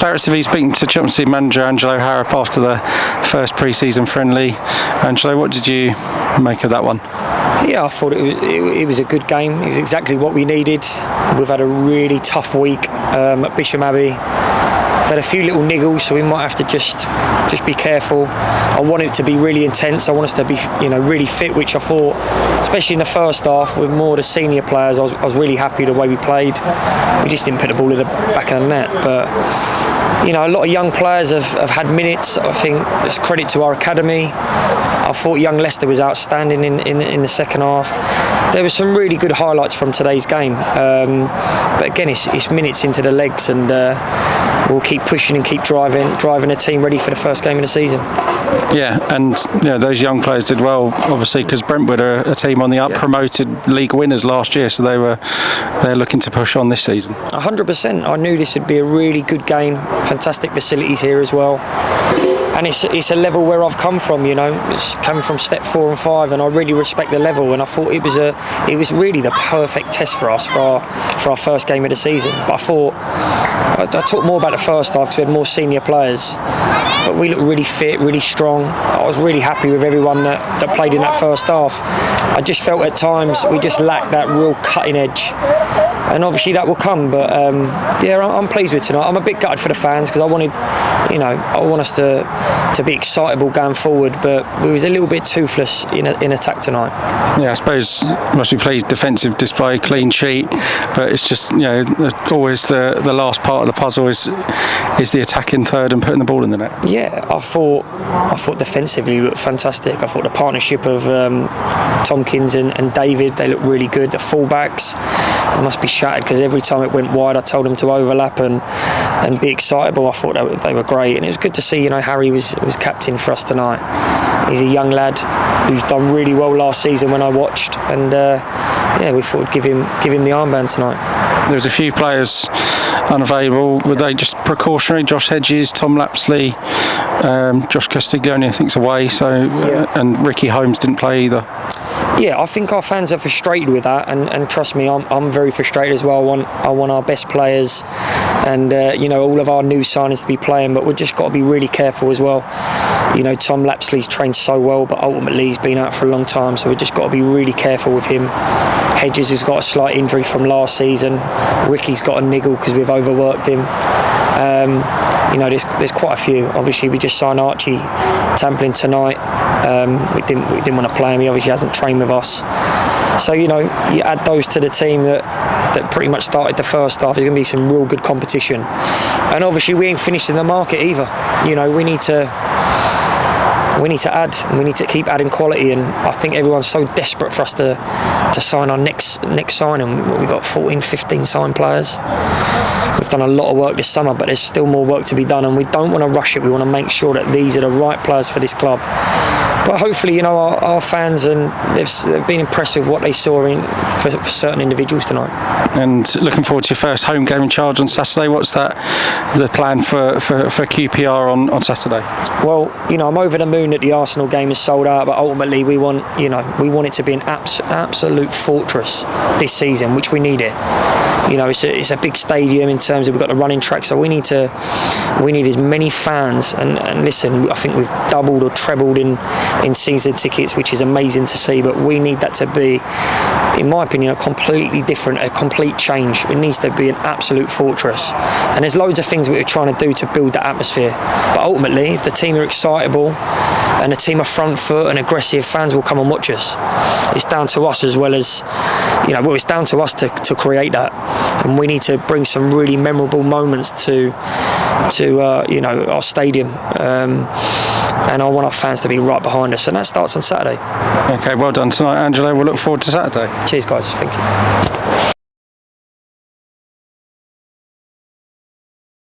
ClaretsTV speaking to Chelsea manager Angelo Harrop after the first pre-season friendly. Angelo, what did you make of that one? Yeah, I thought it was a good game. It was exactly what we needed. We've had a really tough week at Bisham Abbey. We've had a few little niggles, so we might have to just be careful. I want it to be really intense. I want us to be, really fit, which I thought, especially in the first half, with more of the senior players, I was really happy the way we played. We just didn't put the ball in the back of the net, but a lot of young players have had minutes. I think it's credit to our academy. I thought young Leicester was outstanding in the second half. There were some really good highlights from today's game, but again, it's minutes into the legs, and we'll keep pushing and keep driving a team ready for the first game of the season. Yeah, and those young players did well, obviously, because Brentwood are a team on the up, promoted league winners last year, so they're looking to push on this season. 100%. I knew this would be a really good game. Fantastic facilities here as well. And it's a level where I've come from, It's coming from step 4 and 5, and I really respect the level. And I thought it was really the perfect test for us for our first game of the season. But I thought I talked more about the first half because we had more senior players. But we looked really fit, really strong. I was really happy with everyone that played in that first half. I just felt at times we just lacked that real cutting edge. And obviously that will come, but I'm pleased with tonight. I'm a bit gutted for the fans because I want us to be excitable going forward, but we was a little bit toothless in attack tonight. Yeah, I suppose must be pleased. Defensive display, clean sheet, but it's just always the last part of the puzzle is the attacking third and putting the ball in the net. Yeah, I thought defensively looked fantastic. I thought the partnership of Tompkins and David, they looked really good. The fullbacks, they must be shattered because every time it went wide, I told them to overlap and be excitable. I thought they were great, and it was good to see. Harry was captain for us tonight. He's a young lad who's done really well last season when I watched, and we thought we'd give him the armband tonight. There was a few players unavailable. Were they just precautionary? Josh Hedges, Tom Lapsley, Josh Castiglione, I think's away. So and Ricky Holmes didn't play either. Yeah, I think our fans are frustrated with that, and trust me, I'm very frustrated as well. I want our best players, and all of our new signings to be playing, but we've just got to be really careful as well. Tom Lapsley's trained so well, but ultimately he's been out for a long time, so we've just got to be really careful with him. Hedges has got a slight injury from last season. Ricky's got a niggle because we've overworked him. There's quite a few. Obviously, we just signed Archie Tamplin tonight. We didn't want to play him. He obviously hasn't trained with us. So you add those to the team that pretty much started the first half. There's going to be some real good competition, and obviously we ain't finished in the market either. We need to add, and we need to keep adding quality, and I think everyone's so desperate for us to sign our next signing. We've got 14-15 signed players. We've done a lot of work this summer, but there's still more work to be done, and we don't want to rush it. We want to make sure that these are the right players for this club. But hopefully, our fans, and they've been impressed with what they saw for certain individuals tonight. And looking forward to your first home game in charge on Saturday. What's the plan for QPR on Saturday? Well, I'm over the moon that the Arsenal game is sold out, but ultimately we want it to be an absolute fortress this season, which we need it. It's a big stadium in terms of we've got the running track, so we need as many fans. And listen, I think we've doubled or trebled in season tickets, which is amazing to see. But we need that to be, in my opinion, a completely different, a complete change. It needs to be an absolute fortress. And there's loads of things we're trying to do to build that atmosphere. But ultimately, if the team are excitable and the team are front foot and aggressive, fans will come and watch us. It's down to us as well as, it's down to us to create that. And we need to bring some really memorable moments to our stadium. And I want our fans to be right behind us, and that starts on Saturday. Okay, well done tonight, Angelo. We'll look forward to Saturday. Cheers, guys. Thank you.